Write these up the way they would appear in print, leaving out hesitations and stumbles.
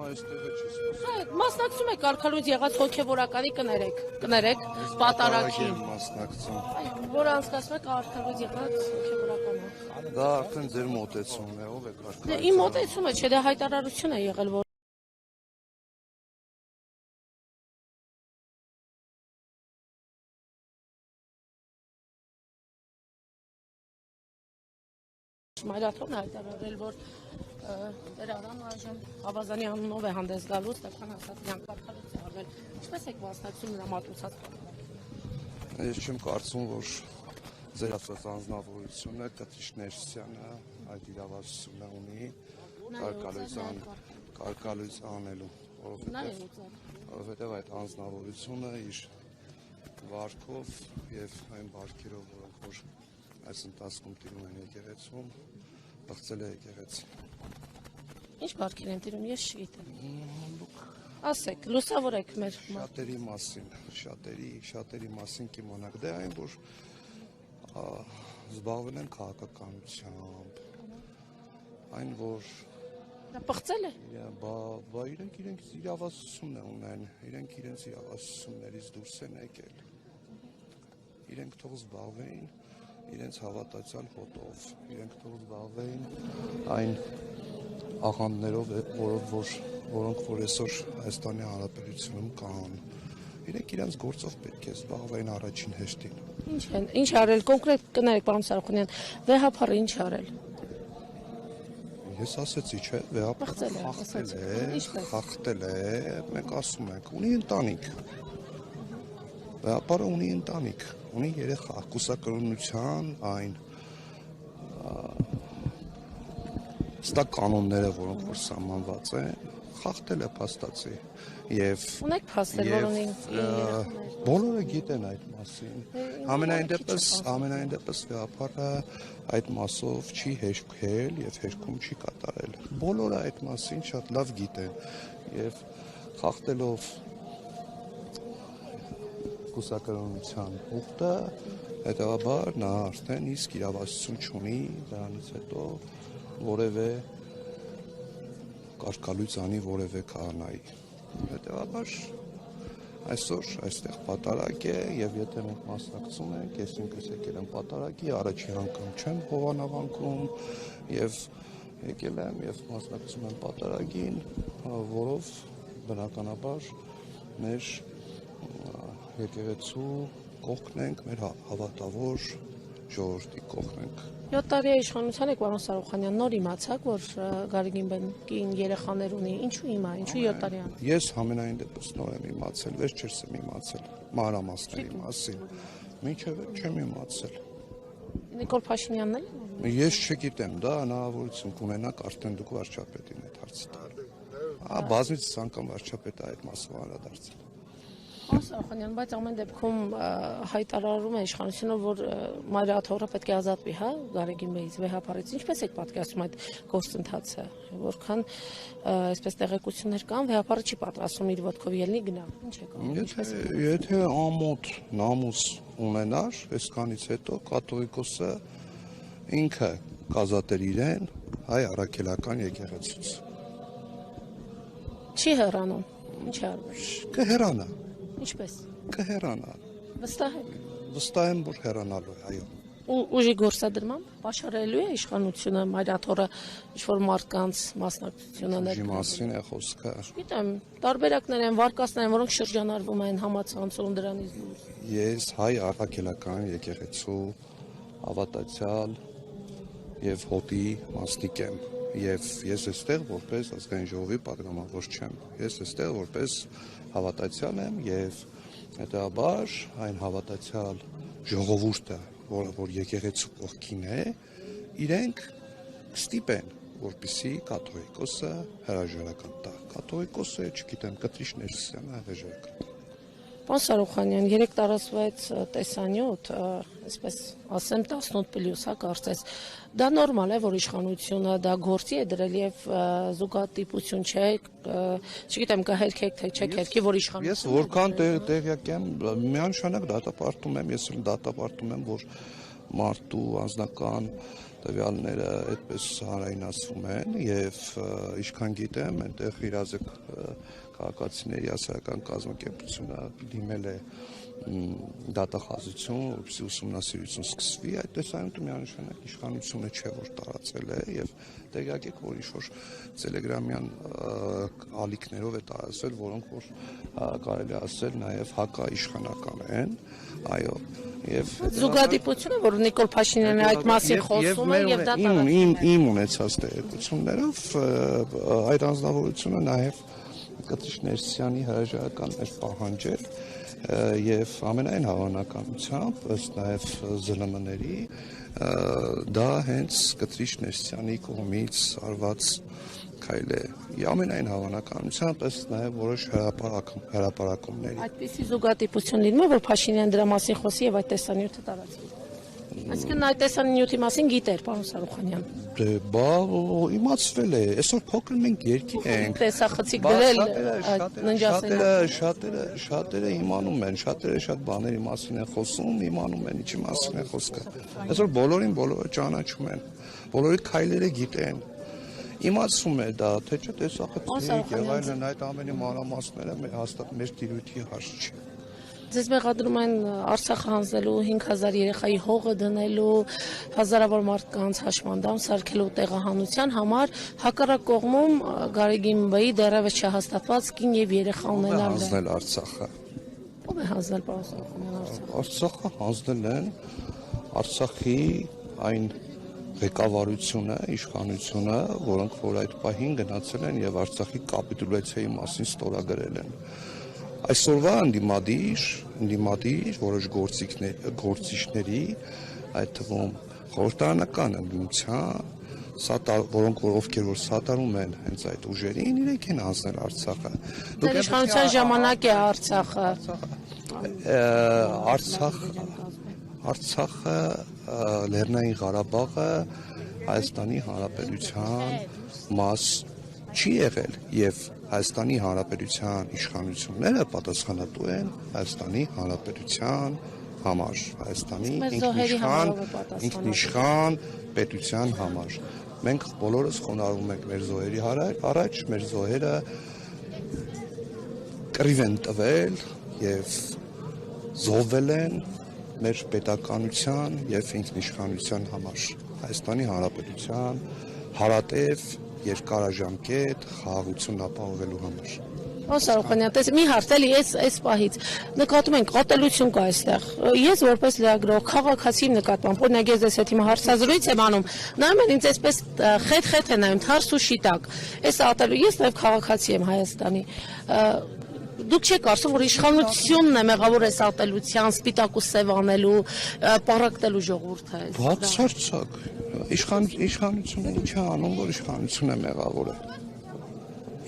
Հիմա այստեղը չես խոսում։ Մասնակցում եք արկալույց եղած հոգևորականի կներեք պատարագի։ Մասնակցում։ Որ անցկացնում եք արկալույց եղած հոգևորականը։ Դա արդեն ձեր մոտեցումն է, ով է կարգավորում։ Իմ մոտեցումը չէ, դա հայտարարություն է եղել, որ Մայրաթորն հայտարարել, որ Տեր Արամը այժմ Ավազանի անունով է հանդես գալու Ստեփան Հասատյան կարգալույց է արվել։ Ինչպես եք մասնակցում նրա մատուցած պատարագին։ Ես չեմ կարծում, որ ձեր ասած անձնավորությունը Կտրիշ Ներսյանը այդ իրավասությունը ունի կարգալույց անելու, որովհետև այդ անձնավորությունը իր վարքով եւ այն բարքերով, որոնք որ այս ընթացքում տիրում են եկեղեցում, բացել է եկեղեցի։ Ինչ բարքեր են տիրում, ես չգիտեմ։ Ասեք, լուսավորեք մեր շատերի մասին կիմանաք, դե այն, որ զբաղվել են քաղաքականությամբ, այն, որ Պղծել է։ Բա իրենք իրավասությունն է ունեն, իրենք իրենց իրավասություններից դուրս են եկել, իրենք թող զբաղվեին իրենց հավատացյալ հոտով, իրենք թող զբաղվեին այն աղանդներով, որոնք որ այսօր Հայաստանի Հանրապետությունում կան, իրենք իրենց գործով պետք է զբաղվեին առաջին հերթին։ Ինչ արել, կոնկրետ կներեք, պարոն Սարոքանյան, վեհափառը ինչ արել։ Ես ասեցի, չէ, վեհափառը խախտել է, մենք ասում ենք, ունի ընտանիք, վեհափառը ունի ընտանիք, ունի երեխա, կուսակրոնության այն ստակ կանոնները, որոնք որ սահմանված են, խախտել է փաստացի եւ ունեք փաստեր, որ ունին բոլորը գիտեն այդ մասին։ Ամենայն դեպս վեհափառը այդ մասով չի հերքել եւ հերքում չի կատարել։ Բոլորը այդ մասին շատ լավ գիտեն եւ խախտելով կուսակրոնության ուխտը, հետևաբար նա արդեն իսկ իրավասություն չունի դրանից հետո որևէ կարգալույց անի որևէ քահանայի։ Հետևաբար այսօր այստեղ պատարագ է եւ եթե մենք մասնակցում ենք, ես ինքս եկել եմ պատարագի, առաջին անգամ չեմ Հովանավանքում եւ եկել եմ եւ մասնակցում եմ պատարագին, որով բնականաբար մեր եկեղեցու կողքն ենք, մեր հավատավոր ժողովրդի կողքն ենք։ 7 տարի է իշխանության եք, պարոն Սարոքանյան, նոր իմացաք, որ Գարեգին կին երեխաներ ունի, ինչու հիմա, ինչու 7 տարի անց։ Ես համենայն դեպս նոր եմ իմացել, վերջերս եմ իմացել մանրամասների մասին, մինչև չեմ իմացել։ Նիկոլ Փաշինյանն էլ։ Ես չգիտեմ, դա հնարավորություն կունենաք արդեն դուք վարչապետին այդ հարցը տալ։ Բազմիցս անգամ վարչապետը այդ մասով անդրադարձել։ Սարոքանյան, բայց ամեն դեպքում հայտարարում է իշխանությունը, որ Մայրաթորը պետք է ազատվի, հա, Գարեգին բեից, վեհափառից։ Ինչպես եք պատկերացնում այդ գործընթացը, որքան այսպես տեղեկություններ կան, վեհափառը չի պատրաստում իր ոտքով ելնի գնա։ Ինչ եք անում։ Եթե ամոթ նամուս ունենար, այսքանից հետո կաթողիկոսը ինքը կազատեր իրեն հայ առաքելական եկեղեցուց։ Չի հեռանում։ Ինչ արվում։ Կհեռանա։ Ինչպես։ Կհեռանա։ Վստահ եք։ Վստահ եմ, որ հեռանալու է, այո։ Ուժի գործադրմամբ պաշարելու է իշխանությունը Մայրաթորը ինչ-որ մարդկանց մասնակցությունը ներկայացնում։ Ուժի մասին է խոսքը։ Գիտեմ, տարբերակներ են, վարկածներ են, որոնք շրջանառվում են համացանցում դրանից դուրս։ Ես հայ առաքելական եկեղեցու հավատացյալ եւ հոտի մասնիկ եմ։ Եվ ես այստեղ որպես ազգային ժողովի պատգամավոր չեմ։ Ես այստեղ որպես հավատացյալ եմ եւ հետաբար այն հավատացյալ ժողովուրդը, որ եկեղեցու կողքին է, իրենք կստիպեն, որպեսզի կաթողիկոսը հրաժարական տա։ Կաթողիկոսը, չգիտեմ, Կտրիշ Ներսյանը հրաժարական տա։ Պարոն Սարոքանյան, 3 տարածված տեսանյութ, այսպես ասեմ 18+, հա, կարծես, դա նորմալ է, որ իշխանությունը դա գործի է դրել եւ զուգատիպություն չէ, չգիտեմ, կհերքեք թե չեք հերքի, որ իշխանությունը։ Ես որքան տեղյակ եմ, միանշանակ դատապարտում եմ, ես էլ դատապարտում եմ, որ մարդու անձնական տվյալները այդպես հանրայնացվում են եւ ինչքան գիտեմ, այնտեղ իրազեկ քաղաքացիների հասարակական կազմակերպությունը դիմել է դատախազություն, որպեսզի ուսումնասիրություն սկսվի, այդ տեսանյութը միանշանակ իշխանությունը չէ, որ տարածել է եւ տեղյակ եք, որ ինչ-որ տելեգրամյան ալիքներով է տարածվել, որոնք որ կարելի ասել նաեւ հակաիշխանական են, այո, եւ զուգադիպությունը, որ Նիկոլ Փաշինյանը այդ մասին խոսում է եւ դա իմ ունեցած տեղեկություններով այդ անձնավորությունը նաեւ Կտրիշ Ներսյանի հրաժարական էր պահանջել եւ ամենայն հավանականությամբ ըստ նաեւ ԶԼՄ-ների դա հենց Կտրիշ Ներսյանի կողմից արված քայլ է։ Ամենայն հավանականությամբ ըստ նաեւ որոշ հրապարակումների։ Այդպիսի զուգադիպություն լինում է, որ Փաշինյանը դրա մասին խոսի եւ այդ տեսանյութը տարածվի։ Այսինքն այդ տեսանյութի մասին գիտեր պարոն Սարուխանյան։ Դե բա իմացվել է, այսօր փոքր մենք երկի ենք։ Տեսախցիկ գրել ննջասենյակը։ Շատերը իմանում են, շատերը շատ բաների մասին են խոսում, իմանում են ինչի մասին է խոսքը։ Այսօր բոլորը ճանաչում են, բոլորի քայլերը գիտեն։ Իմացում է դա, թե չէ տեսախցիկ եւ այլն այդ ամենի մանրամասները հաստատ մեր տիրույթի հարց չի։ Ձեզ մեղադրում են Արցախը հանձնելու 5000 երեխայի հողը դնելու, հազարավոր մարդկանց հաշմանդամ սարքելու տեղահանության համար, հակառակ կողմում Գարեգին Բեի դեռևս չհաստատված կին եւ երեխա ունենալն է։ Հանձնել Արցախը։ Ո՞վ է հանձնել պարոն Սարուխանյան Արցախը։ Արցախը հանձնել են Արցախի այն ղեկավարությունը, իշխանությունը, որոնք որ այդ պահին գնացել են եւ Արցախի կապիտուլյացիայի մասին ստորագրել են։ Այսօրվա ընդդիմադիր որոշ գործիչների, այդ թվում խորհրդարանական ընդդիմության, որոնք որ ովքեր որ սատարում են հենց այդ ուժերին, իրենք են հանձնել Արցախը։ Դեռ իշխանության ժամանակ է Արցախը, Լեռնային Ղարաբաղը Հայաստանի Հանրապետության մաս չի եղել եւ Հայաստանի Հանրապետության իշխանությունները պատասխանատու են Հայաստանի Հանրապետության համար, Հայաստանի ինքնիշխան պետության համար։ Մենք բոլորս խոնարհվում ենք մեր զոհերի առաջ, մեր զոհերը կռիվ են տվել եւ զոհվել են մեր պետականության եւ ինքնիշխանության համար, Հայաստանի Հանրապետության հարատև երկարաժամկետ խաղաղություն ապահովելու համար։ Պարոն Սարուխանյան, մի հարց էլի այս պահից նկատում ենք ատելություն կա այստեղ։ Ես որպես լրագրող քաղաքացի նկատմամբ, օրինակ ես հետ հիմա հարցազրույց եմ անում, նայում են ինձ այսպես խետ է նայում, թարս ու շիտակ։ Այս ատելու ես նաև քաղաքացի եմ Հայաստանի։ Դուք չեք կարծում, որ իշխանությունն է մեղավոր այս ատելության, սպիտակ ու սև անելու, պառակտելու ժողովուրդը։ Բացարձակ իշխանությունը ինչ է անում, որ իշխանությունը մեղավոր է։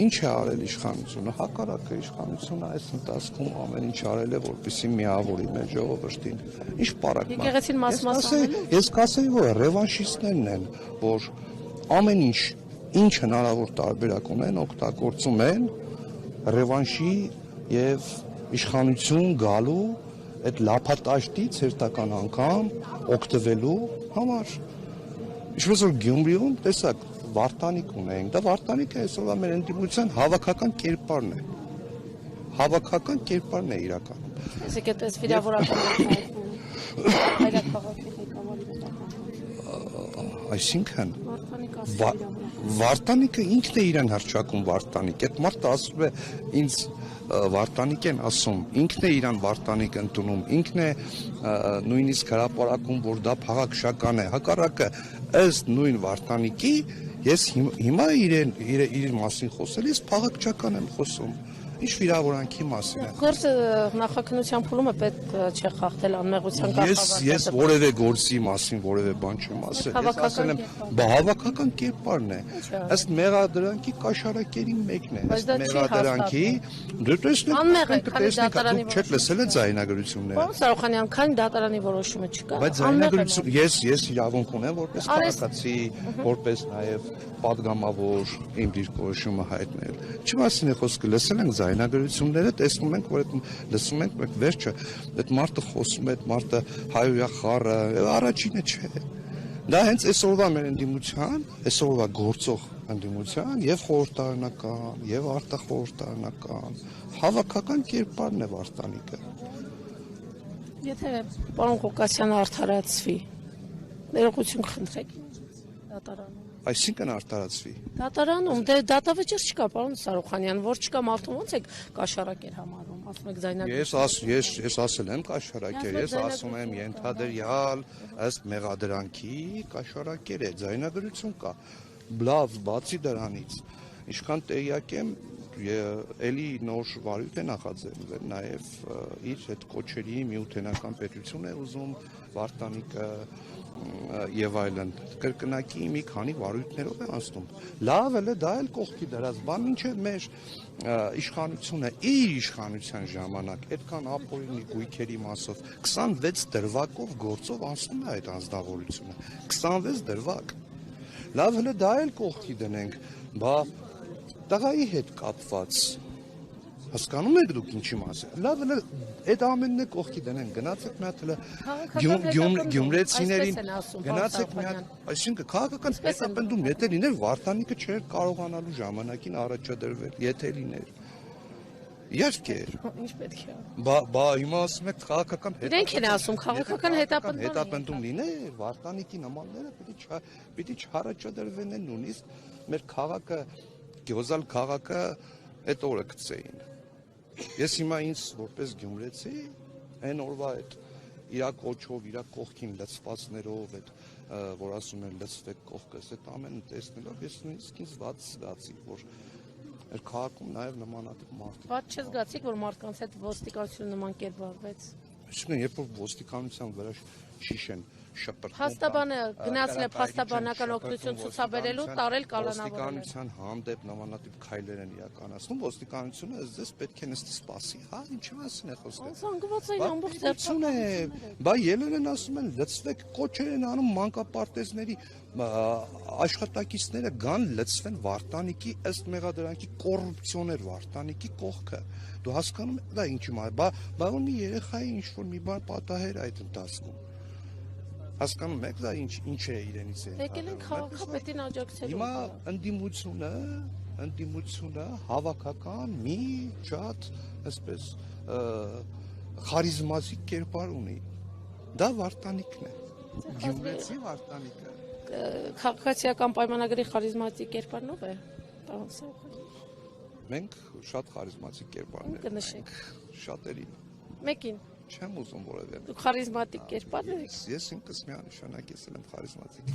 Ինչ է արել իշխանությունը, հակառակը իշխանությունը այս ընթացքում ամեն ինչ արել է, որպեսզի միավորի մեր ժողովրդին։ Ինչ պառակտում։ Եկեղեցին մաս-մաս Ես կասեի, որ ռևանշիստներն են, որ ամեն ինչ հնարավոր տարբերակ ունեն, օգտագործում են ռևանշի եւ իշխանություն գալու այդ լափատաշտից հերթական անգամ օգտվելու համար։ Ինչպես որ Գյումրիում տեսակ վարտանիկ ունենք, դա վարտանիկը այսօրվա մեր ընդդիմության հավաքական կերպարն է։ Հավաքական կերպարն է իրականում։ Եկեք այս վիրավորական Այսինքն վարտանիկը ինքն է իրեն հռչակում վարտանիկ։ Այդ մարդը ասում է ինձ վարտանիկ են ասում, ինքն է իրան վարտանիկ ընդունում, ինքն է նույնիսկ հրապարակում, որ դա փաղաքշական է։ Հակառակը ըստ նույն վարտանիկի ես հիմա իր մասին խոսել, ես փաղաքշական եմ խոսում։ Ինչ վիրավորանքի մասին է։ Գործը նախաքննության փուլում է պետք չէ խախտել անմեղության կարգավիճակը։ Ես որևէ գործի մասին որևէ բան չեմ ասել։ Ես ասել եմ, հավաքական կերպարն է։ Ըստ մեղադրանքի կաշառակերի մեկն է։ Ըստ մեղադրանքի դու տեսնեք, չեք լսել է ձայնագրությունները։ Պարոն Սարուխանյան, քանի դատարանի որոշումը չկա։ Բայց ձայնագրություն ես իրավունք ունեմ որպես քաղաքացի, որպես նաև պատգամավոր իմ դիրքորոշումը հայտնել։ Չի մասին է խոսքը, լսել ենք ձայնագրությունները, տեսնում ենք, որ լսում ենք, վերջը այդ մարդը խոսում է, այդ մարդը հայոյա խառը, առաջինը չէ։ Դա հենց այսօրվա մեր ընդդիմության, այսօրվա գործող ընդդիմության եւ խորհրդարանական, եւ արտախորհրդարանական հավաքական կերպարն է Վարդանիկը։ Եթե պարոն Ղուկասյանը արդարացվի, ներողություն կխնդրեք դատարանում։ Այսինքն արտարացվի։ Դատարանում դե դատավճիռ չկա, պարոն Սարոխանյան, որ չկա մարդու ոնց եք կաշառակեր համարում, ասում եք ձայնագրություն։ Ես ասել եմ կաշառակեր, ես ասում եմ ենթադրյալ ըստ մեղադրանքի կաշառակեր է, ձայնագրություն կա։ Լավ, բացի դրանից, ինչքան տեղյակ եմ, էլի նոր վարույթ է նախաձեռնվել, նաև իր հետ կոչերի միութենական պետություն է ուզում Վարդանիկը եւ այլն կրկնակի մի քանի վարույթներով է անցնում։ Լավ էլ է, դա էլ կողքի դրած բան, ինչը մեր իշխանությունը իր իշխանության ժամանակ այդքան ապօրինի գույքերի մասով 26 դրվագով գործով անցնում է այդ անձնավորությունը։ 26 դրվագ։ Լավ էլ է, դա էլ կողքի դնենք, բա տղայի հետ կապված հասկանում եք դուք ինչի մասին։ Լավ էլ այդ ամենն է կողքի դնեն, գնացեք մի հատ գյումրեցիներին, գնացեք մի հատ, այսինքն քաղաքական հետապնդում եթե լիներ Վարդանիկը չէր կարողանալու ժամանակին առաջադրվել, եթե լիներ։ Իհարկե։ Ինչ պետք է։ Բա հիմա ասում եք քաղաքական Իրենք են ասում քաղաքական հետապնդում լիներ, Վարդանիկի նմանները պիտի չառաջադրվեն նույնիսկ մեր քաղաքը, գյուզալ քաղաքը այդ օրը գցեին։ Ես հիմա ինձ որպես գյումրեցի այն օրվա այդ իրա կոչով, իրա կողքին լցվածներով, այդ որ ասում են լցվեք կողքս, այդ ամենը տեսնելով ես նույնիսկ ինձ վատ զգացի, որ մեր քաղաքում նաև նմանատիպ մարդիկ։ Ված չզգացիք, որ մարդկանց հետ ոստիկանությունը նման կերպ վարվեց։ Այսինքն երբ որ ոստիկանության վրա շիշ են շպրտում։ Փաստաբանը գնացել է փաստաբանական օգնություն ցուցաբերելու, տարել կալանավորել։ Ոստիկանության հանդեպ նմանատիպ քայլեր են իրականացնում, ոստիկանությունը ըստ պետք է նստի սպասի, հա, ինչի մասին է խոսքը։ Զանգված էին ամբողջ ձերբակալություն է, բա ելեր են ասում են լցվեք, կոչեր են անում մանկապարտեզների աշխատակիցները գան լցվեն Վարդանիկի ըստ մեղադրանքի կոռուպցիոներ Վարդանիկի կողքը։ Դու հասկանում ես դա ինչի մաս, բա որ մի երեխայի ինչ որ մի բան պատահեր այդ ընթացքում։ Հասկանում եք դա ինչ է իրենից է։ Եկել են քաղաքապետին աջակցելու։ Հիմա ընդդիմությունը հավաքական մի շատ այսպես խարիզմատիկ կերպար ունի։ Դա Վարդանիկն է։ Գյումրեցի Վարդանիկը։ Քաղաքացիական պայմանագրի խարիզմատիկ կերպարնով է, պարոն Սարոխանյան։ Մենք շատ խարիզմատիկ կերպարներ կնշեք։ Շատերին։ Մեկին։ Չեմ ուզում որևէ։ Դուք խարիզմատիկ կերպար եք։ Ես ինքս միանշանակ եմ խարիզմատիկ։